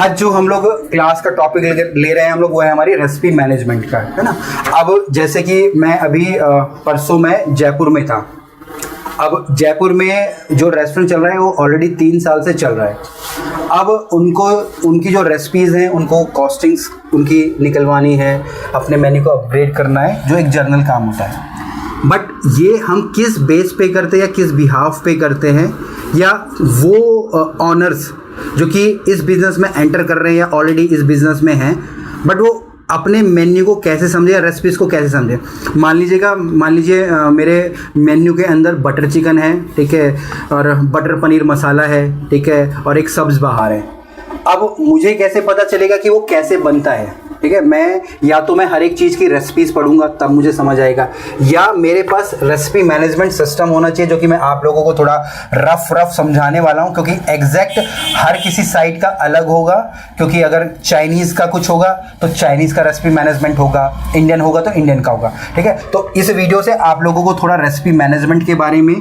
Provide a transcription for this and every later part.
आज जो हम लोग क्लास का टॉपिक ले रहे हैं हम लोग, वो है हमारी रेसिपी मैनेजमेंट का, है ना। अब जैसे कि मैं अभी परसों में जयपुर में था। अब जयपुर में जो रेस्टोरेंट चल रहा है वो ऑलरेडी 3 साल से चल रहा है। अब उनकी जो रेसिपीज़ हैं उनको कॉस्टिंग्स उनकी निकलवानी है, अपने मेन्यू को अपग्रेड करना है, जो एक जर्नल काम होता है। बट ये हम किस बेस पे करते हैं या किस बिहाफ पे करते हैं, या वो ऑनर्स जो कि इस बिज़नेस में एंटर कर रहे हैं या ऑलरेडी इस बिज़नेस में हैं, बट वो अपने मेन्यू को कैसे समझे या रेसिपीज़ को कैसे समझे। मान लीजिए मेरे मेन्यू के अंदर बटर चिकन है, ठीक है, और बटर पनीर मसाला है, ठीक है, और एक सब्ज़ बहार है। अब मुझे कैसे पता चलेगा कि वो कैसे बनता है, ठीक है। मैं या तो मैं हर एक चीज़ की रेसिपीज़ पढ़ूंगा तब मुझे समझ आएगा, या मेरे पास रेसिपी मैनेजमेंट सिस्टम होना चाहिए जो कि मैं आप लोगों को थोड़ा रफ समझाने वाला हूं, क्योंकि एग्जैक्ट हर किसी साइट का अलग होगा। क्योंकि अगर चाइनीज़ का कुछ होगा तो चाइनीज़ का रेसिपी मैनेजमेंट होगा, इंडियन होगा तो इंडियन का होगा, ठीक है। तो इस वीडियो से आप लोगों को थोड़ा रेसिपी मैनेजमेंट के बारे में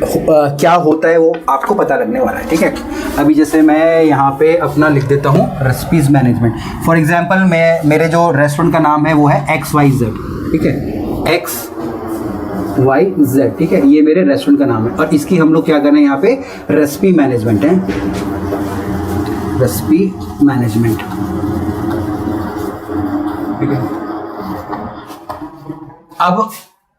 क्या होता है वो आपको पता लगने वाला है, ठीक है। अभी जैसे मैं यहाँ पे अपना लिख देता हूँ रेसिपीज़ मैनेजमेंट। फॉर एग्जाम्पल मेरे जो रेस्टोरेंट का नाम है वो है XYZ, ठीक है, XYZ, ठीक है, ये मेरे रेस्टोरेंट का नाम है। और इसकी हम लोग क्या कर रहे हैं यहाँ पे, रेसिपी मैनेजमेंट है, रेसिपी मैनेजमेंट, ठीक है। अब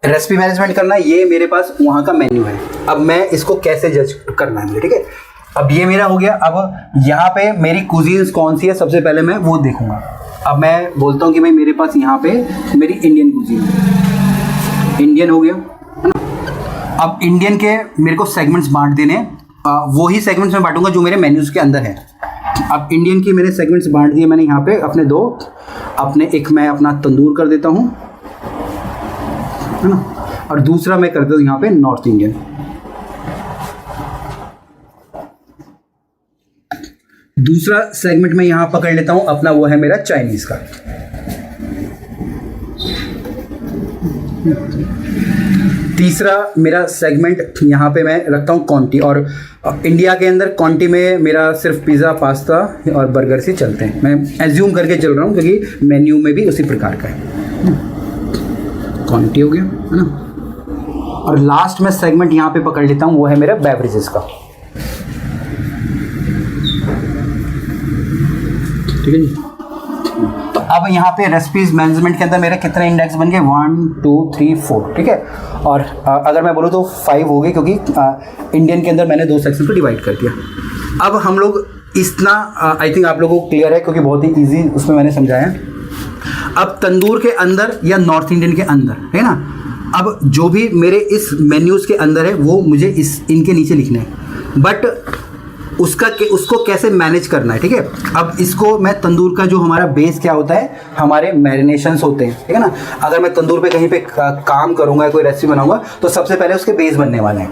रेसिपी मैनेजमेंट करना, ये मेरे पास वहाँ का मेन्यू है। अब मैं इसको कैसे जज करना है मुझे, ठीक है। अब ये मेरा हो गया। अब यहाँ पे मेरी कुजीन्स कौन सी है, सबसे पहले मैं वो देखूंगा। अब मैं बोलता हूँ कि भाई मेरे पास यहाँ पे मेरी इंडियन कुजीन, इंडियन हो गया, है ना। अब इंडियन के मेरे को सेगमेंट्स बांट देने, वो ही सेगमेंट्स में बांटूंगा जो मेरे मेन्यूज़ के अंदर है। अब इंडियन की मैंने सेगमेंट्स बांट दिए मैंने यहाँ पे अपने दो, एक मैं अपना तंदूर कर देता हूँ, है ना, और दूसरा मैं करता हूँ यहाँ पे नॉर्थ इंडियन। दूसरा सेगमेंट में यहां पकड़ लेता हूं अपना, वो है मेरा चाइनीज का। तीसरा मेरा सेगमेंट यहां पे मैं रखता हूं क्वांटी, और इंडिया के अंदर क्वांटी में मेरा सिर्फ पिज़्ज़ा, पास्ता और बर्गर से चलते हैं। मैं एज्यूम करके चल रहा हूं क्योंकि मेन्यू में भी उसी प्रकार का है। क्वांटिटी हो गया, है ना। और लास्ट में सेगमेंट यहां पे पकड़ लेता हूं, वो है मेरा बेवरेजेस का, ठीक है जी। तो अब यहाँ पे रेसिपीज मैनेजमेंट के अंदर मेरे कितने इंडेक्स बन गए, 1 2 3 4, ठीक है। और अगर मैं बोलूँ तो 5 हो गए, क्योंकि इंडियन के अंदर मैंने 2 सेक्शन को डिवाइड कर दिया। अब हम लोग इतना आई थिंक आप लोगों को क्लियर है, क्योंकि बहुत ही ईजी उसमें मैंने समझाया। अब तंदूर के अंदर या नॉर्थ इंडियन के अंदर, है ना, अब जो भी मेरे इस मेन्यूज़ के अंदर है वो मुझे इनके नीचे लिखना है, बट उसको कैसे मैनेज करना है, ठीक है। अब इसको मैं तंदूर का जो हमारा बेस क्या होता है, हमारे मैरिनेशंस होते हैं, ठीक है ना। अगर मैं तंदूर पे कहीं पे काम करूंगा, कोई रेसिपी बनाऊंगा, तो सबसे पहले उसके बेस बनने वाले हैं।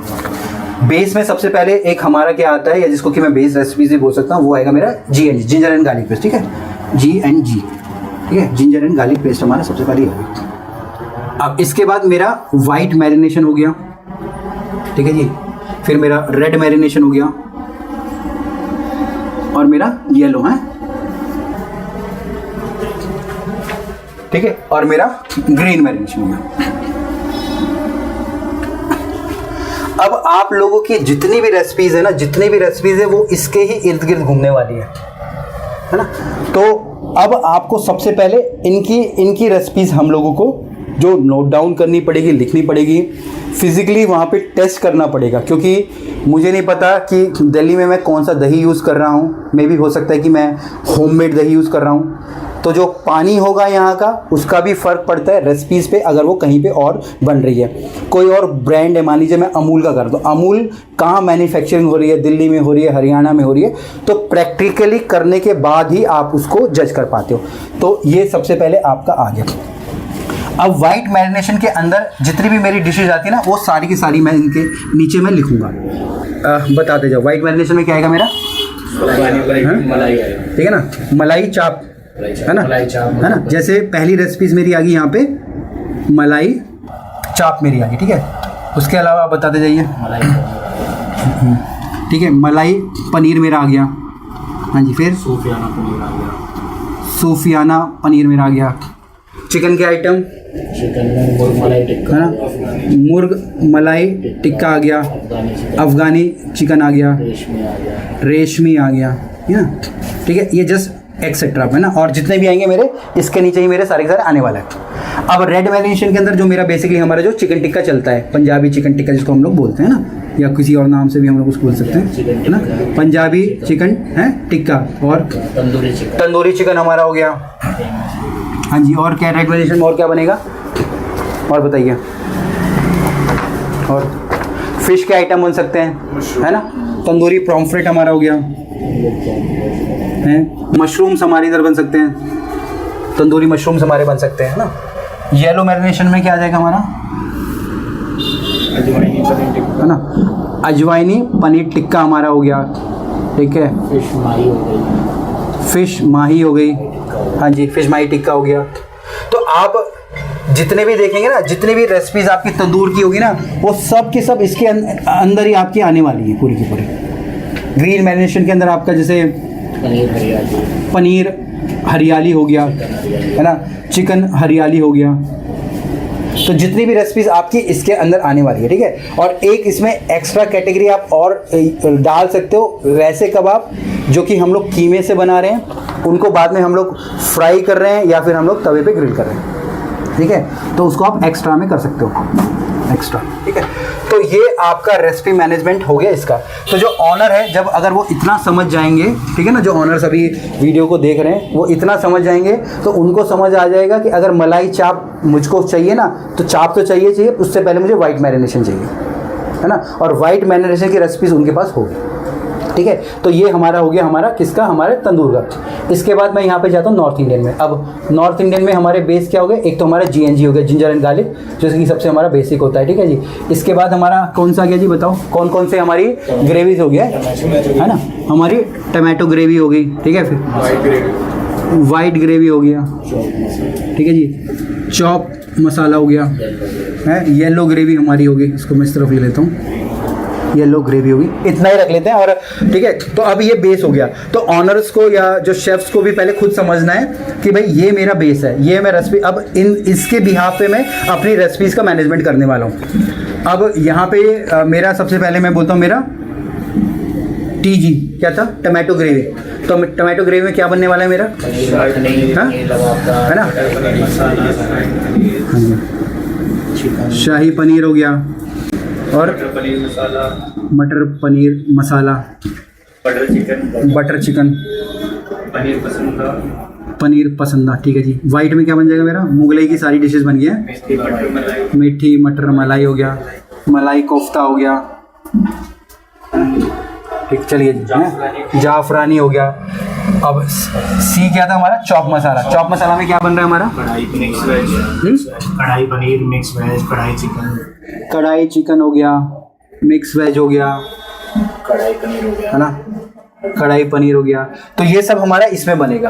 बेस में सबसे पहले एक हमारा क्या आता है, या जिसको कि मैं बेस रेसिपी से बोल सकता हूँ, वो आएगा मेरा GNG, ginger and garlic paste, ठीक है, GNG, ठीक है, जिंजर एंड गार्लिक पेस्ट हमारा सबसे पहले होगा। अब इसके बाद मेरा वाइट मैरिनेशन हो गया, ठीक है जी, फिर मेरा रेड मैरिनेशन हो गया, और मेरा येलो है, ठीक है, और मेरा ग्रीन मैरिनेशन हो गया। अब आप लोगों की जितनी भी रेसिपीज है ना, वो इसके ही इर्द गिर्द घूमने वाली है ना। तो अब आपको सबसे पहले इनकी रेसिपीज हम लोगों को जो नोट डाउन करनी पड़ेगी, लिखनी पड़ेगी, फिजिकली वहाँ पे टेस्ट करना पड़ेगा, क्योंकि मुझे नहीं पता कि दिल्ली में मैं कौन सा दही यूज़ कर रहा हूँ। मे भी हो सकता है कि मैं होममेड दही यूज़ कर रहा हूँ, तो जो पानी होगा यहाँ का उसका भी फ़र्क पड़ता है रेसिपीज़ पे, अगर वो कहीं पे और बन रही है। कोई और ब्रांड है, मान लीजिए मैं अमूल का कर दूँ, अमूल कहाँ मैन्युफैक्चरिंग हो रही है, दिल्ली में हो रही है, हरियाणा में हो रही है, तो प्रैक्टिकली करने के बाद ही आप उसको जज कर पाते हो। तो ये सबसे पहले आपका आ गया। अब वाइट मैरिनेशन के अंदर जितनी भी मेरी डिशेज आती है ना, वो सारी की सारी मैं इनके नीचे मैं लिखूंगा। बताते जाओ, वाइट मैरिनेशन में क्या आएगा मेरा, मलाई, ठीक है ना, मलाई चाप, है ना, है ना। जैसे पहली रेसिपीज मेरी आ गई यहाँ पे, मलाई चाप मेरी आ गई, ठीक है। उसके अलावा आप बताते जाइए, ठीक है, मलाई पनीर मेरा आ गया, हाँ जी, फिर सूफियाना पनीर आ गया। सूफियाना पनीर मेरा आ गया। चिकन के आइटम चिकन में मुर्ग मलाई टिक्का, है ना, मुर्ग मलाई टिक्का आ गया, अफगानी चिकन आ गया, रेशमी आ गया, है ना, ठीक है। ये जस्ट एक्सेट्रा है ना, और जितने भी आएंगे मेरे इसके नीचे ही मेरे सारे के सारे आने वाला है। अब रेड मैरिनेशन के अंदर जो मेरा बेसिकली हमारा जो चिकन टिक्का चलता है, पंजाबी चिकन टिक्का जिसको हम लोग बोलते हैं ना, या किसी और नाम से भी हम लोग उसको बोल सकते हैं, है ना, पंजाबी चिकन है टिक्का, और तंदूरी चिकन हमारा हो गया। हाँ जी, और क्या रेड मैरिनेशन में और क्या बनेगा, और बताइए। और फिश के आइटम बन सकते हैं, है ना, तंदूरी पॉम्फ्रेट हमारा हो गया है, मशरूम्स हमारे इधर बन सकते हैं, तंदूरी मशरूम्स हमारे बन सकते हैं, है ना। येलो मैरिनेशन में क्या आ जाएगा हमारा, है ना, अजवाइनी पनीर टिक्का हमारा हो गया, ठीक है। फिश माही हो गई, हाँ जी, फिश माही टिक्का हो गया। तो आप जितने भी देखेंगे ना, जितनी भी रेसिपीज आपकी तंदूर की होगी ना, वो सब के सब इसके अंदर ही आपकी आने वाली है पूरी की पूरी। ग्रीन मैरिनेशन के अंदर आपका जैसे पनीर हरियाली हो गया, है ना, चिकन हरियाली हो गया। तो जितनी भी रेसिपीज आपकी इसके अंदर आने वाली है, ठीक है। और एक इसमें एक्स्ट्रा कैटेगरी आप और डाल सकते हो, वैसे कबाब जो कि हम लोग कीमे से बना रहे हैं, उनको बाद में हम लोग फ्राई कर रहे हैं या फिर हम लोग तवे पे ग्रिल कर रहे हैं, ठीक है। तो उसको आप एक्स्ट्रा में कर सकते हो, एक्स्ट्रा, ठीक है। तो ये आपका रेसिपी मैनेजमेंट हो गया इसका। तो जो ऑनर है, जब अगर वो इतना समझ जाएंगे, ठीक है ना, जो ऑनर्स अभी वीडियो को देख रहे हैं वो इतना समझ जाएंगे, तो उनको समझ आ जाएगा कि अगर मलाई चाप मुझको चाहिए ना, तो चाप तो चाहिए, उससे पहले मुझे वाइट मैरिनेशन चाहिए, है ना, और वाइट मैरिनेशन की रेसिपीज उनके पास होगी, ठीक है। तो ये हमारा हो गया, हमारा किसका, हमारे तंदूर का। इसके बाद मैं यहाँ पे जाता हूँ नॉर्थ इंडियन में। अब नॉर्थ इंडियन में हमारे बेस क्या हो गए, एक तो हमारा GNG हो गया, जिंजर एंड गार्लिक, जो कि सबसे हमारा बेसिक होता है, ठीक है जी। इसके बाद हमारा कौन सा गया जी, बताओ कौन कौन से हमारी ग्रेवीज हो गया, है ना, हमारी टमाटो ग्रेवी हो गई, ठीक है, फिर वाइट ग्रेवी हो गया, ठीक है जी, चॉप मसाला हो गया है, येलो ग्रेवी हमारी होगी, इसको मैं इस तरफ ले लेता हूँ, येलो ग्रेवी होगी, इतना ही रख लेते हैं, और ठीक है। तो अब ये बेस हो गया। तो ऑनर्स को या जो शेफ्स को भी पहले खुद समझना है कि भाई ये मेरा बेस है, ये मैं रेसिपी, अब इसके बिहाफ पे मैं अपनी रेसिपीज़ का मैनेजमेंट करने वाला हूँ। अब यहाँ पे मेरा सबसे पहले मैं बोलता हूँ, मेरा TG क्या था, टमाटो ग्रेवी। तो टमाटो ग्रेवी में क्या बनने वाला है मेरा, हाँ, है ना, शाही पनीर हो गया, और मटर पनीर मसाला, बटर चिकन, पनीर पसंदा, ठीक है जी। वाइट में क्या बन जाएगा मेरा, मुगलई की सारी डिशेस बन गया, मीठी मटर मलाई हो गया, मलाई कोफ्ता हो गया, ठीक, चलिए जी, जाफरानी हो गया। अब C क्या था हमारा, चॉप मसाला। चॉप मसाला में क्या बन रहा है हमारा, कढ़ाई पनीर मिक्स वेज, कढ़ाई चिकन हो गया, मिक्स वेज हो गया, कढ़ाई पनीर हो गया, है ना, कढ़ाई पनीर हो गया। तो ये सब हमारा इसमें बनेगा।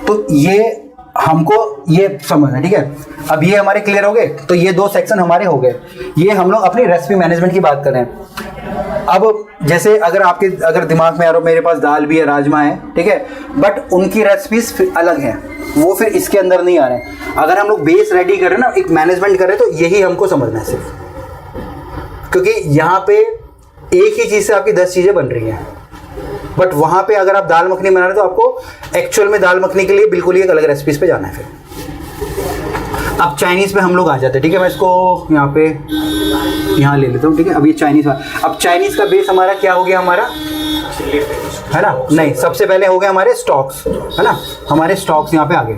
तो ये हमको ये समझना है, ठीक है। अब ये हमारे क्लियर हो गए। तो ये 2 सेक्शन हमारे हो गए। ये हम लोग अपनी रेसिपी मैनेजमेंट की बात कर रहे हैं। अब जैसे अगर दिमाग में आ रहा हो, मेरे पास दाल भी है, राजमा है, ठीक है, बट उनकी रेसिपीज अलग हैं, वो फिर इसके अंदर नहीं आ रहे हैं। अगर हम लोग बेस रेडी कर रहे हैं ना, एक मैनेजमेंट कर रहे हैं, तो यही हमको समझना है सिर्फ, क्योंकि यहाँ पे एक ही चीज़ से आपकी 10 चीज़ें बन रही हैं। बट वहाँ पे अगर आप दाल मखनी बना रहे हो, तो आपको एक्चुअल में दाल मखनी के लिए बिल्कुल ही एक अलग रेसिपीज पे जाना है। फिर अब चाइनीज़ पे हम लोग आ जाते हैं, ठीक है। मैं इसको यहाँ ले लेता हूँ, ठीक है। अब ये चाइनीज़, अब चाइनीज़ का बेस हमारा क्या हो गया, हमारा, है ना, नहीं, सबसे पहले हो गए हमारे स्टॉक्स, है ना, हमारे स्टॉक्स यहाँ पे आ गए।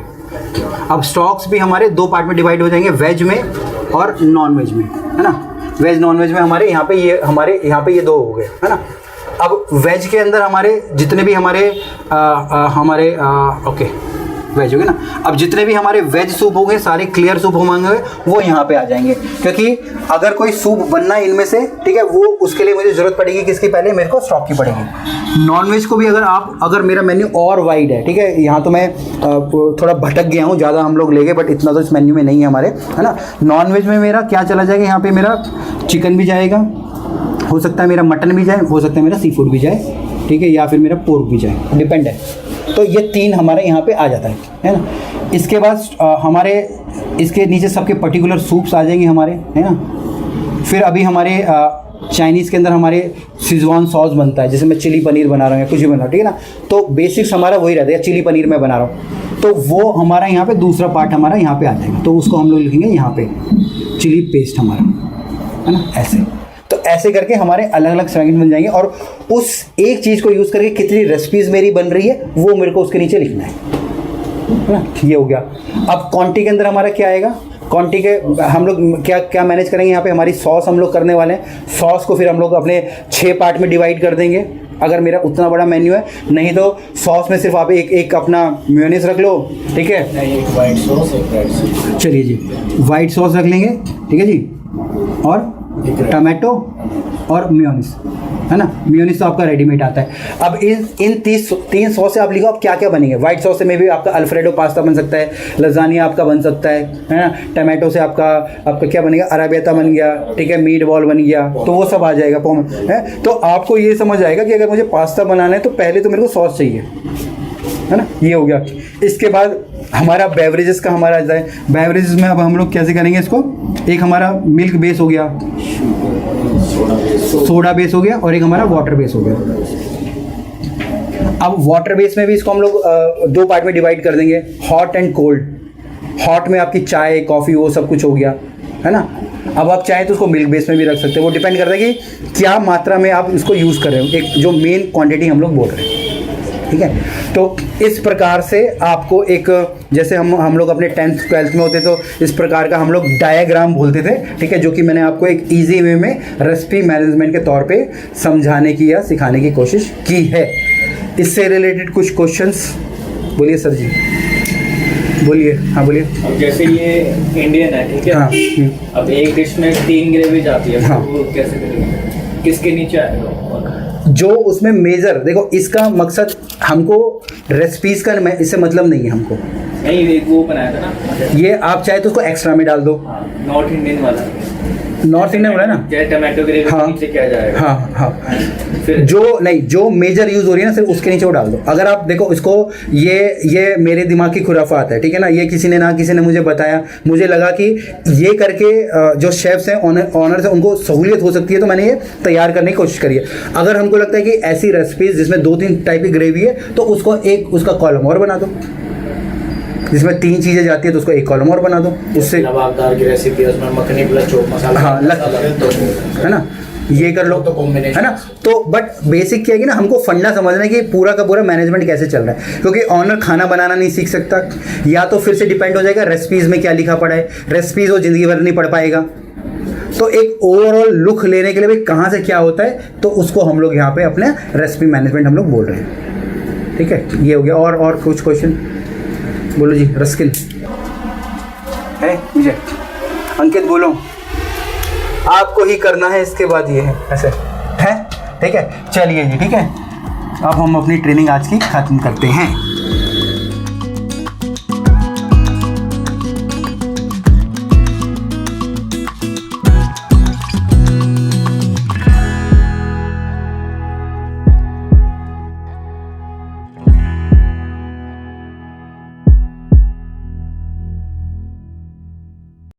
अब स्टॉक्स भी हमारे 2 पार्ट में डिवाइड हो जाएंगे, वेज में और नॉन वेज में, है ना। वेज नॉन वेज में हमारे यहाँ पे ये 2 हो गए, है ना। अब वेज के अंदर हमारे जितने भी ओके, वेज हो गए ना। अब जितने भी हमारे वेज सूप हो गए, सारे क्लियर सूप होंगे, वो यहाँ पे आ जाएंगे। क्योंकि अगर कोई सूप बनना है इनमें से, ठीक है, वो उसके लिए मुझे ज़रूरत पड़ेगी किसकी, पहले मेरे को स्टॉक की पड़ेगी। नॉन वेज को भी अगर मेरा मेन्यू और वाइड है, ठीक है, यहाँ तो मैं थोड़ा भटक गया हूँ, ज़्यादा हम लोग ले गए, बट इतना तो इस मेन्यू में नहीं है हमारे, है ना। नॉन वेज में मेरा क्या चला जाएगा, यहाँ पे मेरा चिकन भी जाएगा, हो सकता है मेरा मटन भी जाए, हो सकता है मेरा सी फूड भी जाए, ठीक है, या फिर मेरा पोर्क भी जाए, डिपेंड है। तो ये 3 हमारे यहाँ पे आ जाता है ना। इसके बाद हमारे इसके नीचे सबके पर्टिकुलर सूप्स आ जाएंगे हमारे, है ना। फिर अभी हमारे चाइनीज़ के अंदर हमारे सिजवान सॉस बनता है, जैसे मैं चिली पनीर बना रहा हूँ या कुछ भी बना रहा हूँ, ठीक है ना। तो बेसिक्स हमारा वही रहता है, चिली पनीर मैं बना रहा हूँ, तो वो हमारा यहाँ पे दूसरा पार्ट हमारा यहाँ पे आ जाएगा, तो उसको हम लोग लिखेंगे यहाँ पे चिली पेस्ट हमारा, है ना, ऐसे। तो ऐसे करके हमारे अलग अलग सेगमेंट बन जाएंगे, और उस एक चीज़ को यूज़ करके कितनी रेसिपीज़ मेरी बन रही है वो मेरे को उसके नीचे लिखना है ना। ये हो गया। अब क्वांटिटी के अंदर हमारा क्या आएगा, क्वांटिटी के हम लोग क्या क्या मैनेज करेंगे, यहाँ पे हमारी सॉस हम लोग करने वाले हैं। सॉस को फिर हम लोग अपने 6 पार्ट में डिवाइड कर देंगे, अगर मेरा उतना बड़ा मेन्यू है। नहीं तो सॉस में सिर्फ आप एक अपना मेयोनीज रख लो, ठीक है, एक वाइट सॉस, एक रेड सॉस। चलिए जी, वाइट सॉस रख लेंगे, ठीक है जी, और टमाटो और मेयोनीज, है ना। मेयोनीज तो आपका रेडीमेड आता है। अब इन 3 सॉस से आप लिखो आप क्या क्या बनेंगे। वाइट सॉस से में भी आपका अल्फ्रेडो पास्ता बन सकता है, लजानिया आपका बन सकता है ना। टमाटो से आपका क्या बनेगा, अराबियता बन गया, ठीक है, मीट बॉल बन गया, तो वो सब आ जाएगा है। तो आपको ये समझ आएगा कि अगर मुझे पास्ता बनाना है तो पहले तो मेरे को सॉस चाहिए, है ना। ये हो गया। इसके बाद हमारा बेवरेजेस का हमारा आ जाता है। बेवरेजेस में अब हम लोग कैसे करेंगे इसको, एक हमारा मिल्क बेस हो गया, सोडा बेस हो गया, और एक हमारा वाटर बेस हो गया। अब वाटर बेस में भी इसको हम लोग 2 पार्ट में डिवाइड कर देंगे, हॉट एंड कोल्ड। हॉट में आपकी चाय कॉफ़ी वो सब कुछ हो गया, है ना। अब आप चाहें तो उसको मिल्क बेस में भी रख सकते हैं, वो डिपेंड करता है कि क्या मात्रा में आप इसको यूज़ कर रहे हो, एक जो मेन क्वांटिटी हम लोग बोल रहे हैं, ठीक है। तो इस प्रकार से आपको एक, जैसे हम लोग अपने 10th 12th में होते तो इस प्रकार का हम लोग डायग्राम बोलते थे, ठीक है, जो कि मैंने आपको एक इजी वे में रेसिपी मैनेजमेंट के तौर पे समझाने की या सिखाने की कोशिश की है। इससे रिलेटेड कुछ क्वेश्चंस बोलिए सर जी, बोलिए। हाँ बोलिए। अब जैसे ये इंडियन है, ठीक है। हाँ। अब एक डिश में 3 ग्रेवी जाती है, हाँ। तो वो कैसे करेंगे, किसके नीचे आएगा? जो उसमें मेजर, देखो इसका मकसद हमको रेसिपीज़ का इससे मतलब नहीं है हमको। नहीं, एक वो बनाया था ना, ये आप चाहे तो उसको एक्स्ट्रा में डाल दो। नॉर्थ इंडियन वाला, नॉर्थ इंडियन वाला ना, जैसे टमाटो ग्रेवी हाँ। के नीचे क्या जाएगा? हाँ हाँ। फिर जो मेजर यूज़ हो रही है ना, सिर्फ उसके नीचे वो डाल दो। अगर आप देखो इसको, ये मेरे दिमाग की खुराफात है, ठीक है ना। ये किसी ने मुझे बताया, मुझे लगा कि ये करके जो शेफ्स हैं, ऑनर्स हैं, उनको सहूलियत हो सकती है, तो मैंने ये तैयार करने की कोशिश करी है। अगर हमको लगता है कि ऐसी रेसिपीज जिसमें 2-3 टाइप की ग्रेवी है, तो उसको एक उसका कॉलम और बना दो। जिसमें 3 चीज़ें जाती है तो उसको एक कॉलम और बना दो, उससे नवाबदार की रेसिपी है, उसमें मखनी प्लस चोप मसाला, हाँ है ना, ये कर लो तो कॉम्बिनेशन है ना। तो बट बेसिक क्या है कि ना, हमको फंडा समझना है कि पूरा का पूरा मैनेजमेंट कैसे चल रहा है, क्योंकि ऑनर खाना बनाना नहीं सीख सकता, या तो फिर से डिपेंड हो जाएगा रेसिपीज़ में क्या लिखा पड़ा है। रेसिपीज़ वो ज़िंदगी भर नहीं पढ़ पाएगा। तो एक ओवरऑल लुक लेने के लिए भाई कहाँ से क्या होता है, तो उसको हम लोग यहाँ पे अपने रेसिपी मैनेजमेंट हम लोग बोल रहे हैं, ठीक है। ये हो गया। और कुछ क्वेश्चन बोलो जी। रस्किन है मुझे, अंकित बोलो, आपको ही करना है, इसके बाद ये है ऐसे है, ठीक है। चलिए जी, ठीक है, अब हम अपनी ट्रेनिंग आज की ख़त्म करते हैं।